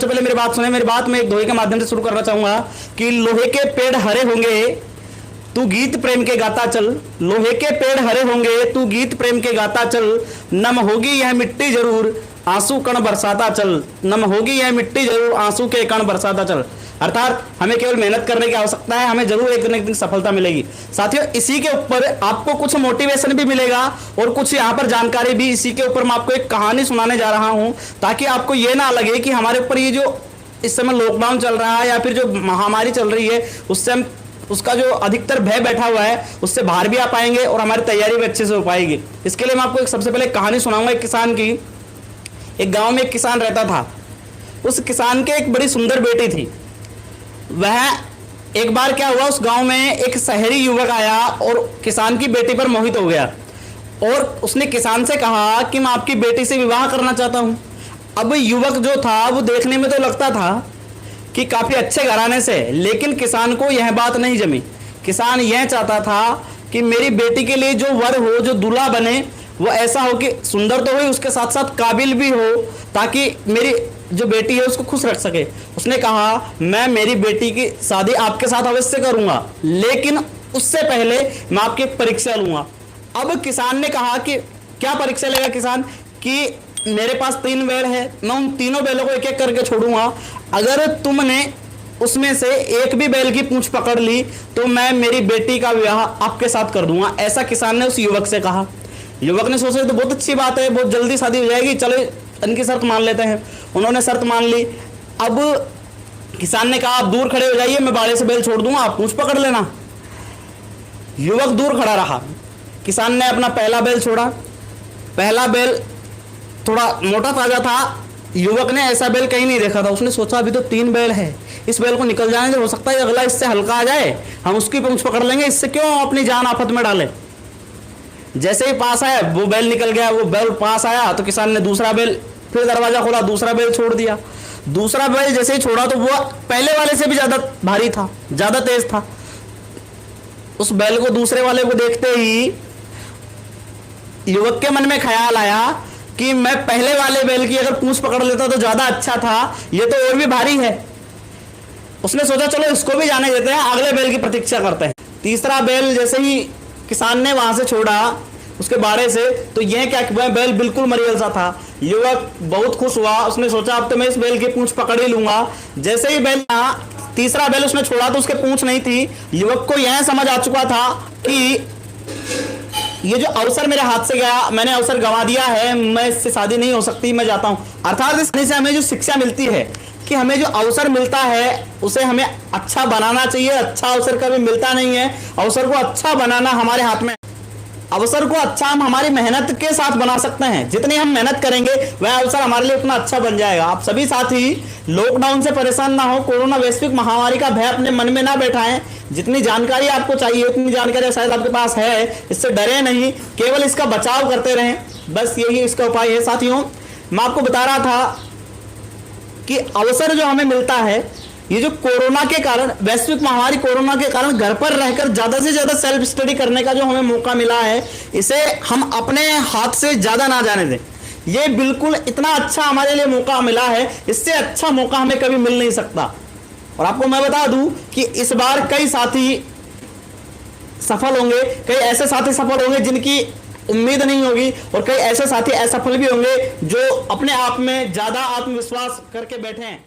सबसे पहले मेरी बात सुने, मेरी बात मैं एक दोहे के माध्यम से शुरू करना चाहूंगा कि लोहे के पेड़ हरे होंगे तू गीत प्रेम के गाता चल, लोहे के पेड़ हरे होंगे तू गीत प्रेम के गाता चल, नम होगी यह मिट्टी जरूर आंसू कण बरसाता चल, नम होगी यह मिट्टी जरूर आंसू के कण बरसाता चल। अर्थात हमें केवल मेहनत करने की आवश्यकता है, हमें जरूर एक दिन सफलता मिलेगी। साथियों, इसी के ऊपर आपको कुछ मोटिवेशन भी मिलेगा और कुछ यहाँ पर जानकारी भी। इसी के ऊपर मैं आपको एक कहानी सुनाने जा रहा हूँ ताकि आपको ये ना लगे कि हमारे ऊपर ये जो इस समय लॉकडाउन चल रहा है या फिर जो महामारी चल रही है उससे हम उसका जो अधिकतर भय बैठा हुआ है उससे बाहर भी आ पाएंगे और हमारी तैयारी भी अच्छे से हो पाएगी। इसके लिए मैं आपको एक सबसे पहले कहानी सुनाऊंगा एक किसान की। एक गांव में एक किसान रहता था। उस किसान के एक बड़ी सुंदर बेटी थी। वह एक बार क्या हुआ, उस गांव में एक शहरी युवक आया और किसान की बेटी पर मोहित हो गया और उसने किसान से कहा कि मैं आपकी बेटी से विवाह करना चाहता हूं। अब युवक जो था वो देखने में तो लगता था कि काफी अच्छे घराने से, लेकिन किसान को यह बात नहीं जमी। किसान यह चाहता था कि मेरी बेटी के लिए जो वर हो, जो दूल्हा बने, वो ऐसा हो कि सुंदर तो हो, उसके साथ साथ काबिल भी हो, ताकि मेरी जो बेटी है उसको खुश रख सके। उसने कहा मैं मेरी बेटी की शादी आपके साथ अवश्य करूंगा, लेकिन उससे पहले मैं आपकी एक परीक्षा लूंगा। अब किसान ने कहा कि क्या परीक्षा लेगा किसान, कि मेरे पास 3 बैल है, मैं उन तीनों बैलों को एक एक करके छोड़ूंगा। अगर तुमने उसमें से एक भी बैल की पूंछ पकड़ ली तो मैं मेरी बेटी का विवाह आपके साथ कर दूंगा। ऐसा किसान ने उस युवक से कहा। युवक ने सोचा तो बहुत अच्छी बात है, बहुत जल्दी शादी हो जाएगी, चलो इनकी शर्त मान लेते हैं। उन्होंने शर्त मान ली। अब किसान ने कहा आप दूर खड़े हो जाइए, मैं बाड़े से बैल छोड़ दूंगा, आप पूंछ पकड़ लेना। युवक दूर खड़ा रहा। किसान ने अपना पहला बैल छोड़ा। पहला बैल थोड़ा मोटा ताजा था। युवक ने ऐसा बैल कहीं नहीं देखा था। उसने सोचा अभी तो 3 बैल है, इस बैल को निकल जाने से हो सकता है अगला इससे हल्का आ जाए, हम उसकी पूंछ पकड़ लेंगे, इससे क्यों अपनी जान आफत में डाले। जैसे ही पास आया वो बैल निकल गया। वो बैल पास आया तो किसान ने दूसरा बैल, फिर दरवाजा खोला, दूसरा बैल छोड़ दिया। दूसरा बैल जैसे ही छोड़ा तो वो पहले वाले से भी ज्यादा भारी था, ज्यादा तेज था। उस बैल को, दूसरे वाले को देखते ही युवक के मन में ख्याल आया कि मैं पहले वाले बैल की अगर पूंछ पकड़ लेता तो ज्यादा अच्छा था, ये तो और भी भारी है। उसने सोचा चलो इसको भी जाने देते हैं, अगले बैल की प्रतीक्षा करते हैं। तीसरा बैल जैसे ही किसान ने वहां से छोड़ा उसके बाड़े से, तो यह क्या बैल बिल्कुल मरियल सा था। युवक बहुत खुश हुआ। उसने सोचा अब तो मैं इस बैल की पूंछ पकड़ ही लूंगा। जैसे ही बैल, तीसरा बैल उसने छोड़ा तो उसके पूंछ नहीं थी। युवक को यह समझ आ चुका था कि ये जो अवसर मेरे हाथ से गया, मैंने अवसर गंवा दिया है, मैं इससे शादी नहीं हो सकती, मैं जाता हूं। अर्थात इससे हमें जो शिक्षा मिलती है कि हमें जो अवसर मिलता है उसे हमें अच्छा बनाना चाहिए। अच्छा अवसर कभी मिलता नहीं है, अवसर को अच्छा बनाना हमारे हाथ में। अवसर को अच्छा हम हमारी मेहनत के साथ बना सकते हैं। जितनी हम मेहनत करेंगे वह अवसर हमारे लिए उतना अच्छा बन जाएगा। आप सभी साथी लॉकडाउन से परेशान ना हो, कोरोना वैश्विक महामारी का भय अपने मन में ना बैठाएं। जितनी जानकारी आपको चाहिए उतनी जानकारी शायद आपके पास है, इससे डरे नहीं, केवल इसका बचाव करते रहें, बस यही इसका उपाय है। साथियों, मैं आपको बता रहा था कि अवसर जो हमें मिलता है, ये जो कोरोना के कारण, वैश्विक महामारी कोरोना के कारण घर पर रहकर ज्यादा से ज्यादा सेल्फ स्टडी करने का जो हमें मौका मिला है, इसे हम अपने हाथ से ज्यादा ना जाने दें। ये बिल्कुल इतना अच्छा हमारे लिए मौका मिला है, इससे अच्छा मौका हमें कभी मिल नहीं सकता। और आपको मैं बता दूं कि इस बार कई साथी सफल होंगे, कई ऐसे साथी सफल होंगे जिनकी उम्मीद नहीं होगी, और कई ऐसे साथी असफल भी होंगे जो अपने आप में ज्यादा आत्मविश्वास करके बैठे हैं।